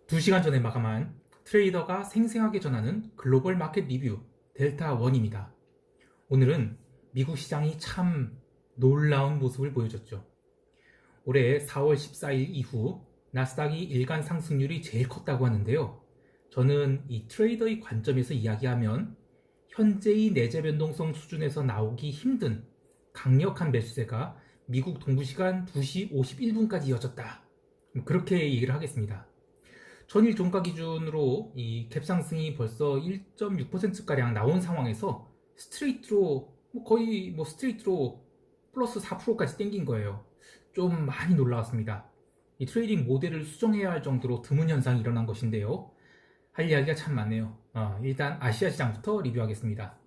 2시간 전에 마감한 트레이더가 생생하게 전하는 글로벌 마켓 리뷰 델타 원입니다. 오늘은 미국 시장이 참 놀라운 모습을 보여줬죠. 올해 4월 14일 이후 나스닥이 일간 상승률이 제일 컸다고 하는데요. 저는 이 트레이더의 관점에서 이야기하면 현재의 내재 변동성 수준에서 나오기 힘든 강력한 매수세가 미국 동부시간 2시 51분까지 이어졌다. 그렇게 얘기를 하겠습니다. 전일 종가 기준으로 이 갭상승이 벌써 1.6%가량 나온 상황에서 스트레이트로 거의 스트레이트로 플러스 4%까지 땡긴 거예요. 좀 많이 놀라웠습니다. 이 트레이딩 모델을 수정해야 할 정도로 드문 현상이 일어난 것인데요. 할 이야기가 참 많네요. 일단 아시아 시장부터 리뷰하겠습니다.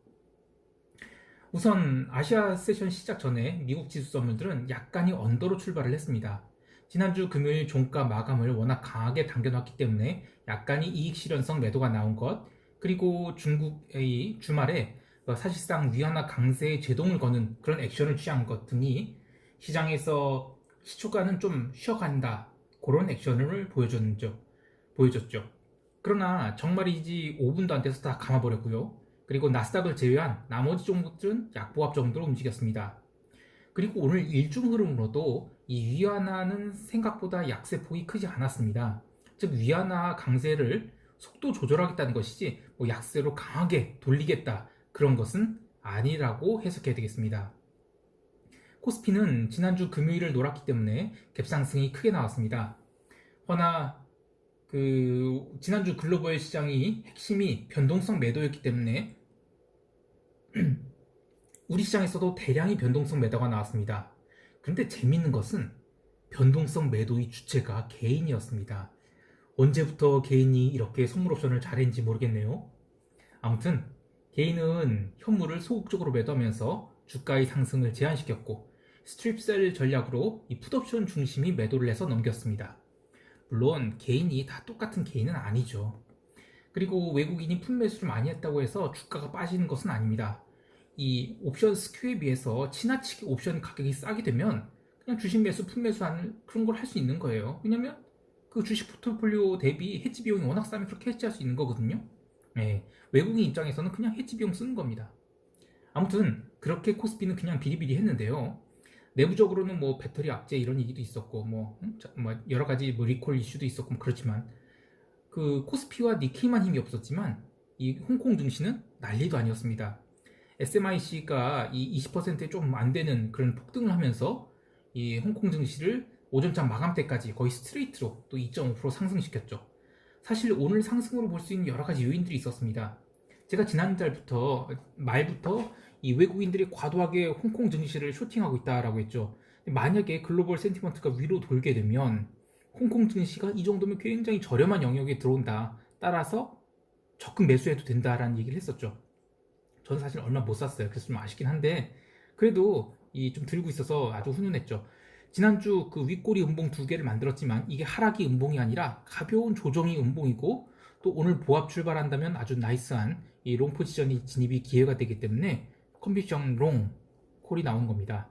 우선 아시아 세션 시작 전에 미국 지수 선물들은 약간의 언더로 출발을 했습니다. 지난주 금요일 종가 마감을 워낙 강하게 당겨놨기 때문에 약간의 이익 실현성 매도가 나온 것, 그리고 중국의 주말에 사실상 위안화 강세에 제동을 거는 그런 액션을 취한 것 등이 시장에서 시초가는 좀 쉬어간다, 그런 액션을 보여줬죠. 그러나 정말이지 5분도 안 돼서 다 감아버렸고요. 그리고 나스닥을 제외한 나머지 종목들은 약보합 정도로 움직였습니다. 그리고 오늘 일중 흐름으로도 이 위안화는 생각보다 약세폭이 크지 않았습니다. 즉 위안화 강세를 속도 조절하겠다는 것이지 약세로 강하게 돌리겠다, 그런 것은 아니라고 해석해야 되겠습니다. 코스피는 지난주 금요일을 놀았기 때문에 갭상승이 크게 나왔습니다. 허나 지난주 글로벌 시장이 핵심이 변동성 매도였기 때문에 우리 시장에서도 대량의 변동성 매도가 나왔습니다. 그런데 재밌는 것은 변동성 매도의 주체가 개인이었습니다. 언제부터 개인이 이렇게 선물 옵션을 잘했는지 모르겠네요. 아무튼 개인은 현물을 소극적으로 매도하면서 주가의 상승을 제한시켰고, 스트립셀 전략으로 이 풋옵션 중심이 매도를 해서 넘겼습니다. 물론 개인이 다 똑같은 개인은 아니죠. 그리고 외국인이 풋매수를 많이 했다고 해서 주가가 빠지는 것은 아닙니다. 이 옵션 스큐에 비해서 지나치게 옵션 가격이 싸게 되면 그냥 주식 매수, 풋매수 하는 그런 걸 할 수 있는 거예요. 왜냐면 그 주식 포트폴리오 대비 해지 비용이 워낙 싸면 그렇게 해지할 수 있는 거거든요. 네, 외국인 입장에서는 그냥 해지 비용 쓰는 겁니다. 아무튼 그렇게 코스피는 그냥 비리비리 했는데요. 내부적으로는 배터리 악재 이런 얘기도 있었고 여러 가지 리콜 이슈도 있었고 그렇지만 그 코스피와 니케이만 힘이 없었지만 이 홍콩 증시는 난리도 아니었습니다. SMIC가 이 20%에 조금 안 되는 그런 폭등을 하면서 이 홍콩 증시를 오전장 마감 때까지 거의 스트레이트로 또 2.5% 상승시켰죠. 사실 오늘 상승으로 볼 수 있는 여러 가지 요인들이 있었습니다. 제가 말부터 이 외국인들이 과도하게 홍콩 증시를 쇼팅하고 있다라고 했죠. 만약에 글로벌 센티먼트가 위로 돌게 되면 홍콩 증시가 이 정도면 굉장히 저렴한 영역에 들어온다, 따라서 적극 매수해도 된다라는 얘기를 했었죠. 저는 사실 얼마 못 샀어요. 그래서 좀 아쉽긴 한데 그래도 좀 들고 있어서 아주 훈훈했죠. 지난주 그 윗꼬리 음봉 2개를 만들었지만 이게 하락이 음봉이 아니라 가벼운 조정이 음봉이고, 또 오늘 보합 출발한다면 아주 나이스한 이 롱 포지션이 진입이 기회가 되기 때문에 컨비션 롱 콜이 나온 겁니다.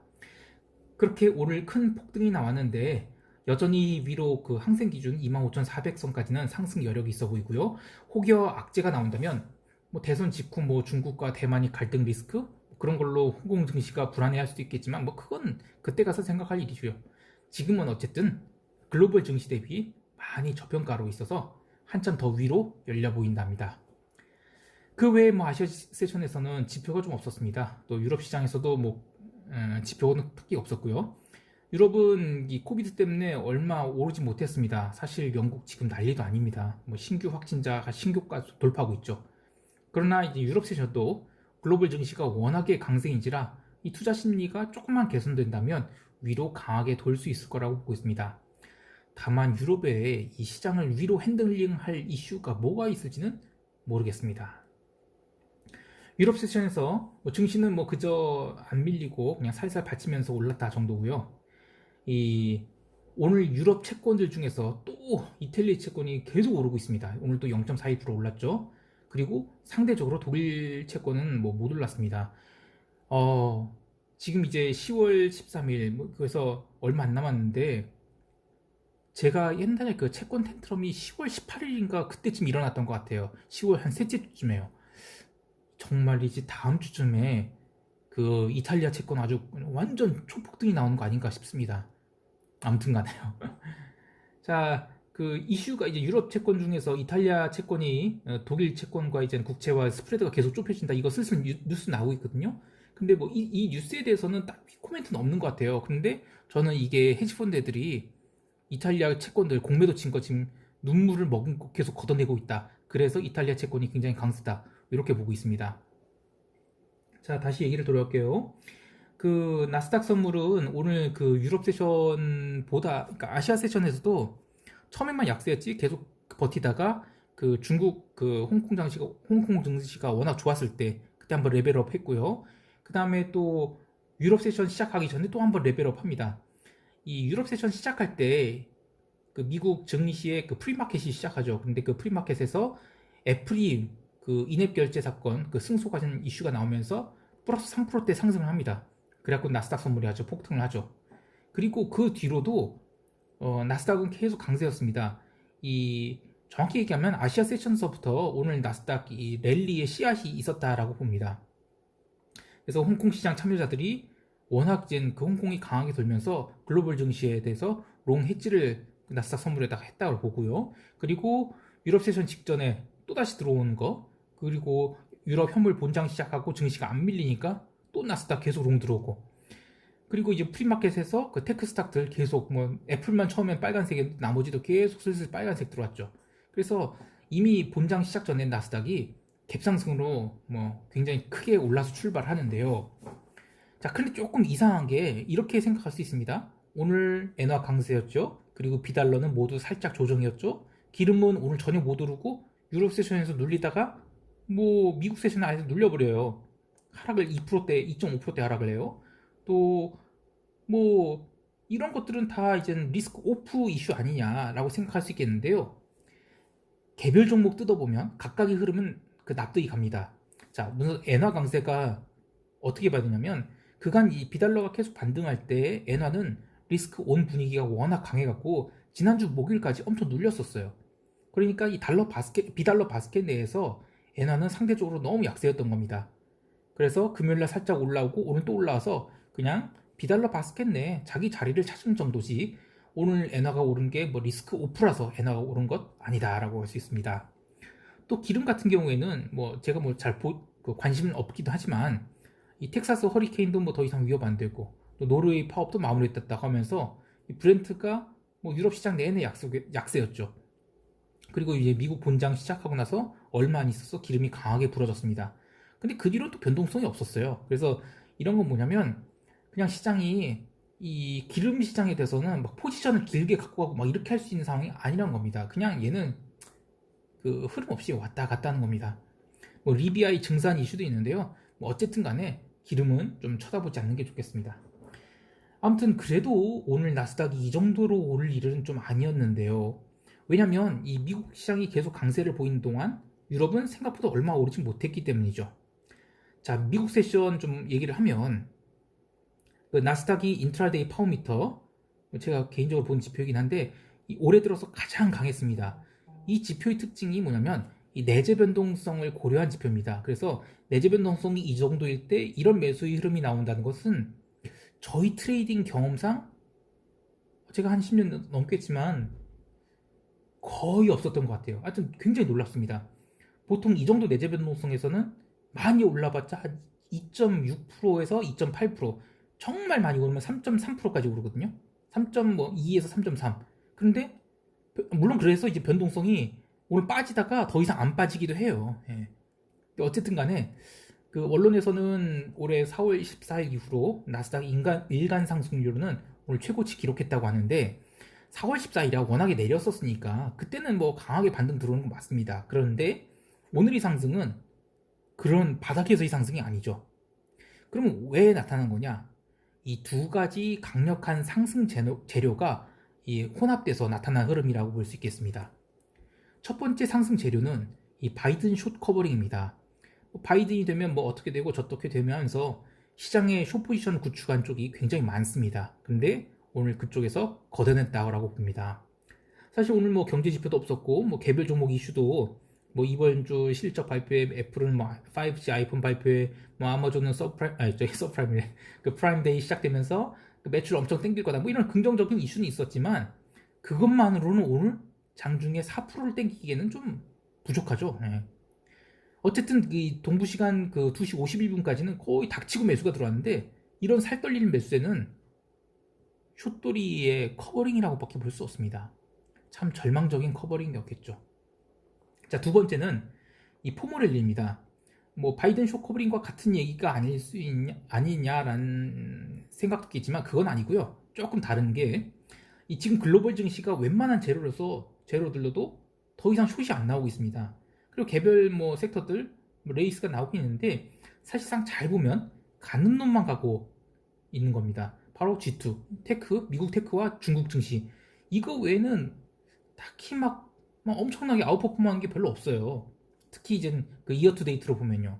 그렇게 오늘 큰 폭등이 나왔는데 여전히 위로 그 항생 기준 25,400선까지는 상승 여력이 있어 보이고요. 혹여 악재가 나온다면 대선 직후 중국과 대만이 갈등 리스크 그런 걸로 홍콩 증시가 불안해할 수도 있겠지만 그건 그때 가서 생각할 일이고요. 지금은 어쨌든 글로벌 증시 대비 많이 저평가로 있어서 한참 더 위로 열려 보인답니다. 그 외에 아시아 세션에서는 지표가 좀 없었습니다. 또 유럽 시장에서도 지표는 특히 없었고요. 유럽은 이 코비드 때문에 얼마 오르지 못했습니다. 사실 영국 지금 난리도 아닙니다. 신규 확진자가 신고가 돌파하고 있죠. 그러나 이제 유럽 세션도 글로벌 증시가 워낙에 강세인지라 이 투자 심리가 조금만 개선된다면 위로 강하게 돌 수 있을 거라고 보고 있습니다. 다만 유럽에 이 시장을 위로 핸들링할 이슈가 뭐가 있을지는 모르겠습니다. 유럽 세션에서 증시는 그저 안 밀리고 그냥 살살 받치면서 올랐다 정도고요. 오늘 유럽 채권들 중에서 또 이탈리아 채권이 계속 오르고 있습니다. 오늘 또 0.42% 올랐죠. 그리고 상대적으로 독일 채권은 못 올랐습니다. 지금 이제 10월 13일 그래서 얼마 안 남았는데 제가 옛날에 그 채권 텐트럼이 10월 18일인가 그때쯤 일어났던 것 같아요. 10월 한 셋째 주쯤에요. 정말이지 다음 주쯤에 그 이탈리아 채권 아주 완전 초폭등이 나오는 거 아닌가 싶습니다. 아무튼 간에요. 자, 그 이슈가 이제 유럽 채권 중에서 이탈리아 채권이 독일 채권과 이제 국채와 스프레드가 계속 좁혀진다. 이거 슬슬 뉴스 나오고 있거든요. 근데 뭐 이 뉴스에 대해서는 딱히 코멘트는 없는 것 같아요. 그런데 저는 이게 헤지펀드 애들이 이탈리아 채권들 공매도 친 거 지금 눈물을 머금고 계속 걷어내고 있다. 그래서 이탈리아 채권이 굉장히 강세다. 이렇게 보고 있습니다. 자, 다시 얘기를 돌아올게요. 그 나스닥 선물은 오늘 그 유럽 세션보다, 그러니까 아시아 세션에서도 처음에만 약세였지 계속 버티다가 그 중국 그 홍콩 증시가 워낙 좋았을 때 그때 한번 레벨업 했고요. 그 다음에 또 유럽 세션 시작하기 전에 또 한번 레벨업 합니다. 이 유럽 세션 시작할 때 그 미국 증시의 그 프리마켓이 시작하죠. 근데 그 프리마켓에서 애플이 그 인앱 결제 사건 그 승소 관련 이슈가 나오면서 플러스 3%대 상승을 합니다. 그래갖고 나스닥 선물이 아주 폭등을 하죠. 그리고 그 뒤로도 나스닥은 계속 강세였습니다. 이 정확히 얘기하면 아시아 세션서부터 오늘 나스닥 이 랠리의 씨앗이 있었다라고 봅니다. 그래서 홍콩 시장 참여자들이 워낙 이제 그 홍콩이 강하게 돌면서 글로벌 증시에 대해서 롱 헤지를 나스닥 선물에다가 했다고 보고요. 그리고 유럽 세션 직전에 또다시 들어오는 거, 그리고 유럽 현물 본장 시작하고 증시가 안 밀리니까 또 나스닥 계속 롱 들어오고, 그리고 이제 프리마켓에서 그 테크 스탁들 계속 뭐 애플만 처음엔 빨간색에 나머지도 계속 슬슬 빨간색 들어왔죠. 그래서 이미 본장 시작 전에 나스닥이 갭상승으로 뭐 굉장히 크게 올라서 출발하는데요. 자, 근데 조금 이상한 게 이렇게 생각할 수 있습니다. 오늘 엔화 강세였죠. 그리고 비달러는 모두 살짝 조정이었죠. 기름은 오늘 전혀 못 오르고 유럽 세션에서 눌리다가 뭐 미국 세션은 아예 눌려버려요. 하락을 2%대, 2.5%대 하락을 해요. 또 뭐 이런 것들은 다 이제 리스크 오프 이슈 아니냐라고 생각할 수 있겠는데요. 개별 종목 뜯어보면 각각의 흐름은 그 납득이 갑니다. 자, 무슨 엔화 강세가 어떻게 봐야 되냐면 그간 이 비달러가 계속 반등할 때 엔화는 리스크 온 분위기가 워낙 강해갖고 지난주 목요일까지 엄청 눌렸었어요. 그러니까 이 비달러 바스켓 내에서 엔화는 상대적으로 너무 약세였던 겁니다. 그래서 금요일날 살짝 올라오고 오늘 또 올라와서 그냥 비달러 바스켓 내에 자기 자리를 찾은 정도지 오늘 엔화가 오른 게 뭐 리스크 오프라서 엔화가 오른 것 아니다라고 할 수 있습니다. 또 기름 같은 경우에는 뭐 제가 뭐 잘 관심은 없기도 하지만 이 텍사스 허리케인도 뭐 더 이상 위협 안 되고 또 노르웨이 파업도 마무리됐다고 하면서 이 브렌트가 뭐 유럽 시장 내내 약세였죠. 그리고 이제 미국 본장 시작하고 나서 얼마 안 있어서 기름이 강하게 불어졌습니다. 근데 그 뒤로 또 변동성이 없었어요. 그래서 이런 건 뭐냐면 그냥 시장이 이 기름 시장에 대해서는 막 포지션을 길게 갖고 가고 막 이렇게 할 수 있는 상황이 아니란 겁니다. 그냥 얘는 그 흐름 없이 왔다 갔다 하는 겁니다. 뭐 리비아의 증산 이슈도 있는데요. 뭐 어쨌든 간에 기름은 좀 쳐다보지 않는 게 좋겠습니다. 아무튼 그래도 오늘 나스닥이 이 정도로 오를 일은 좀 아니었는데요. 왜냐면 이 미국 시장이 계속 강세를 보이는 동안 유럽은 생각보다 얼마 오르지 못했기 때문이죠. 자, 미국 세션 좀 얘기를 하면 그 나스닥이 인트라데이 파워미터, 제가 개인적으로 본 지표이긴 한데 올해 들어서 가장 강했습니다. 이 지표의 특징이 뭐냐면 이 내재 변동성을 고려한 지표입니다. 그래서 내재 변동성이 이 정도일 때 이런 매수의 흐름이 나온다는 것은 저희 트레이딩 경험상 제가 한 10년 넘겠지만 거의 없었던 것 같아요. 하여튼 굉장히 놀랍습니다. 보통 이 정도 내재 변동성에서는 많이 올라봤자 한 2.6%에서 2.8%, 정말 많이 오르면 3.3%까지 오르거든요. 3.2에서 3.3. 그런데 물론 그래서 이제 변동성이 오늘 빠지다가 더 이상 안 빠지기도 해요. 예. 어쨌든 간에 그 언론에서는 올해 4월 14일 이후로 나스닥 일간 상승률은 오늘 최고치 기록했다고 하는데 4월 14일이라 워낙에 내렸었으니까 그때는 뭐 강하게 반등 들어오는 건 맞습니다. 그런데 오늘의 상승은 그런 바닥에서의 상승이 아니죠. 그러면 왜 나타난 거냐? 이 두 가지 강력한 상승 재료가 이 혼합돼서 나타난 흐름이라고 볼 수 있겠습니다. 첫 번째 상승 재료는 이 바이든 숏 커버링입니다. 바이든이 되면 뭐 어떻게 되고 저떻게 되면서 시장의 숏 포지션을 구축한 쪽이 굉장히 많습니다. 근데 오늘 그쪽에서 걷어냈다고 봅니다. 사실 오늘 뭐 경제 지표도 없었고 뭐 개별 종목 이슈도 뭐 이번 주 실적 발표에 애플은 뭐 5G 아이폰 발표에 뭐 아마존은 서프라임 아니 저기 서프라임이래 그 프라임데이 시작되면서 그 매출 엄청 땡길 거다 뭐 이런 긍정적인 이슈는 있었지만 그것만으로는 오늘 장중에 4%를 땡기기에는 좀 부족하죠. 네. 어쨌든 이 동부 시간 그 2시 51분까지는 거의 닥치고 매수가 들어왔는데 이런 살 떨리는 매수세는 숏도리의 커버링이라고밖에 볼 수 없습니다. 참 절망적인 커버링이었겠죠. 자, 두 번째는 이 포모렐리입니다. 뭐 바이든 숏 커버링과 같은 얘기가 아닐 수 아니냐라는 생각도 있겠지만 그건 아니고요. 조금 다른 게 이 지금 글로벌 증시가 웬만한 재료들로도 더 이상 숏이 안 나오고 있습니다. 그리고 개별 뭐 섹터들 뭐 레이스가 나오고 있는데 사실상 잘 보면 가는 놈만 가고 있는 겁니다. 바로 G2, 테크, 미국 테크와 중국 증시. 이거 외에는 딱히 막 엄청나게 아웃퍼폼하는 게 별로 없어요. 특히 이제 그 이어 투 데이트로 보면요.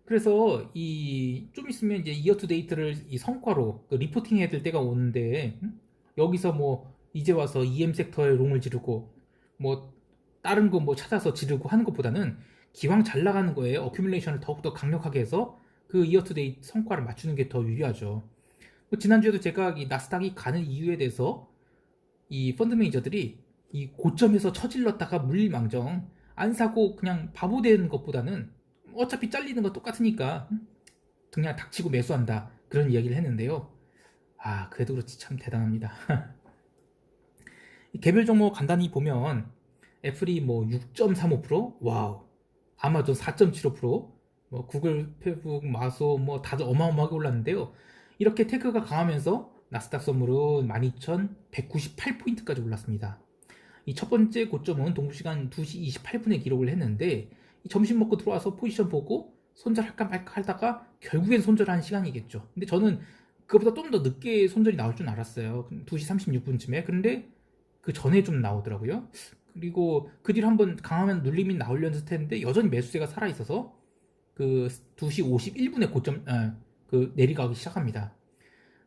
그래서 이 좀 있으면 이제 이어 투 데이트를 이 성과로 그 리포팅 해야 될 때가 오는데 여기서 뭐 이제 와서 EM 섹터에 롱을 지르고 뭐 다른 거 뭐 찾아서 지르고 하는 것보다는 기왕 잘 나가는 거에 어큐뮬레이션을 더욱더 강력하게 해서 그 이어 투 데이트 성과를 맞추는 게 더 유리하죠. 뭐 지난주에도 제가 이 나스닥이 가는 이유에 대해서 이 펀드 매니저들이 이 고점에서 처질렀다가 물릴망정 안 사고 그냥 바보 되는 것보다는 어차피 잘리는 거 똑같으니까 그냥 닥치고 매수한다 그런 이야기를 했는데요. 아 그래도 그렇지 참 대단합니다. 개별 종목 간단히 보면 애플이 뭐 6.35%, 와우. 아마존 4.75%, 뭐 구글, 페북, 마소 뭐 다들 어마어마하게 올랐는데요. 이렇게 테크가 강하면서 나스닥 선물은 12,198포인트까지 올랐습니다. 이 첫 번째 고점은 동부시간 2시 28분에 기록을 했는데 점심 먹고 들어와서 포지션 보고 손절할까 말까 하다가 결국엔 손절한 시간이겠죠. 근데 저는 그보다 좀 더 늦게 손절이 나올 줄 알았어요. 2시 36분쯤에. 그런데 그 전에 좀 나오더라고요. 그리고 그 뒤로 한번 강하면 눌림이 나오려는 듯했는데 여전히 매수세가 살아있어서 그 2시 51분에 고점 그 내리가기 시작합니다.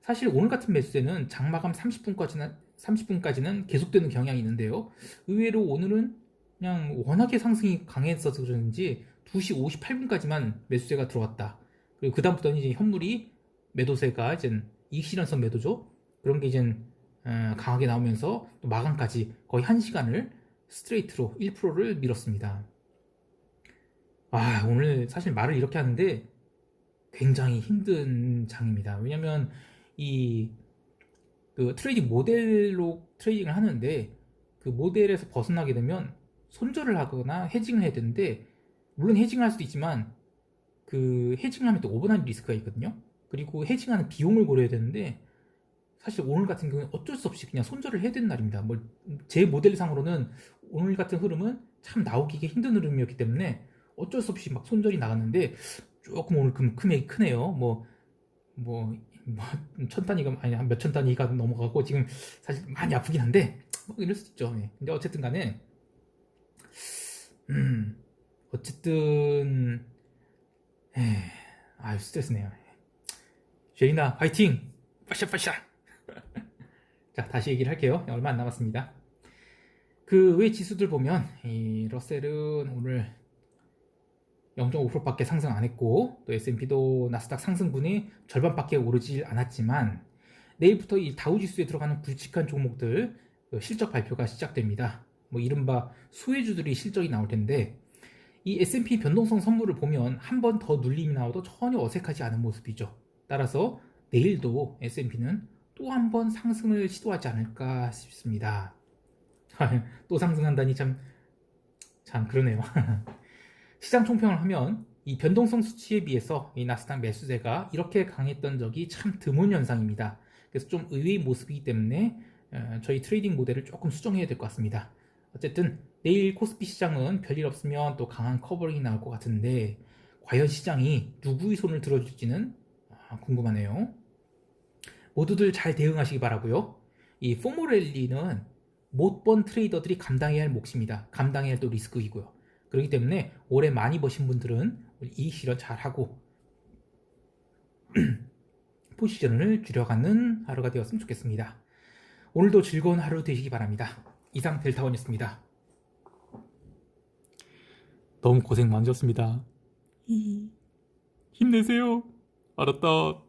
사실 오늘 같은 매수세는 장마감 30분까지는 계속되는 경향이 있는데요. 의외로 오늘은 그냥 워낙에 상승이 강했어서 그런지 2시 58분까지만 매수세가 들어왔다. 그리고 그다음부터는 이제 현물이 매도세가 이제 이익실현성 매도죠. 그런 게 이제 강하게 나오면서 또 마감까지 거의 1시간을 스트레이트로 1%를 밀었습니다. 아, 오늘 사실 말을 이렇게 하는데 굉장히 힘든 장입니다. 왜냐면 이 그 트레이딩 모델로 트레이딩을 하는데 그 모델에서 벗어나게 되면 손절을 하거나 해징을 해야 되는데 물론 해징을 할 수도 있지만 그 해징을 하면 또 오버나잇 리스크가 있거든요. 그리고 해징하는 비용을 고려해야 되는데 사실 오늘 같은 경우는 어쩔 수 없이 그냥 손절을 해야 되는 날입니다. 뭐 제 모델상으로는 오늘 같은 흐름은 참 나오기가 힘든 흐름이었기 때문에 어쩔 수 없이 막 손절이 나갔는데 조금 오늘 금액이 크네요. 뭐, 천 단위가 아니 한 몇천 단위가 넘어가고 지금 사실 많이 아프긴 한데 뭐 이럴 수 있죠. 예. 근데 어쨌든 간에 어쨌든 아유 스트레스네요. 쉐리나 파이팅! 빠샤빠샤! 자 다시 얘기를 할게요. 얼마 안 남았습니다. 그 외 지수들 보면 이 러셀은 오늘 0.5%밖에 상승 안 했고 또 S&P도 나스닥 상승분이 절반밖에 오르지 않았지만 내일부터 이 다우지수에 들어가는 굵직한 종목들 실적 발표가 시작됩니다. 뭐 이른바 수혜주들이 실적이 나올 텐데 이 S&P 변동성 선물을 보면 한 번 더 눌림이 나와도 전혀 어색하지 않은 모습이죠. 따라서 내일도 S&P는 또 한 번 상승을 시도하지 않을까 싶습니다. 또 상승한다니 참 그러네요. 시장 총평을 하면 이 변동성 수치에 비해서 이 나스닥 매수세가 이렇게 강했던 적이 참 드문 현상입니다. 그래서 좀 의외의 모습이기 때문에 저희 트레이딩 모델을 조금 수정해야 될 것 같습니다. 어쨌든 내일 코스피 시장은 별일 없으면 또 강한 커버링이 나올 것 같은데 과연 시장이 누구의 손을 들어줄지는 궁금하네요. 모두들 잘 대응하시기 바라고요. 이 포모렐리는 못 본 트레이더들이 감당해야 할 몫입니다. 감당해야 할 또 리스크이고요. 그렇기 때문에 올해 많이 버신 분들은 이익 실현 잘하고 포지션을 줄여가는 하루가 되었으면 좋겠습니다. 오늘도 즐거운 하루 되시기 바랍니다. 이상 델타원이었습니다. 너무 고생 많으셨습니다. 힘내세요. 알았다.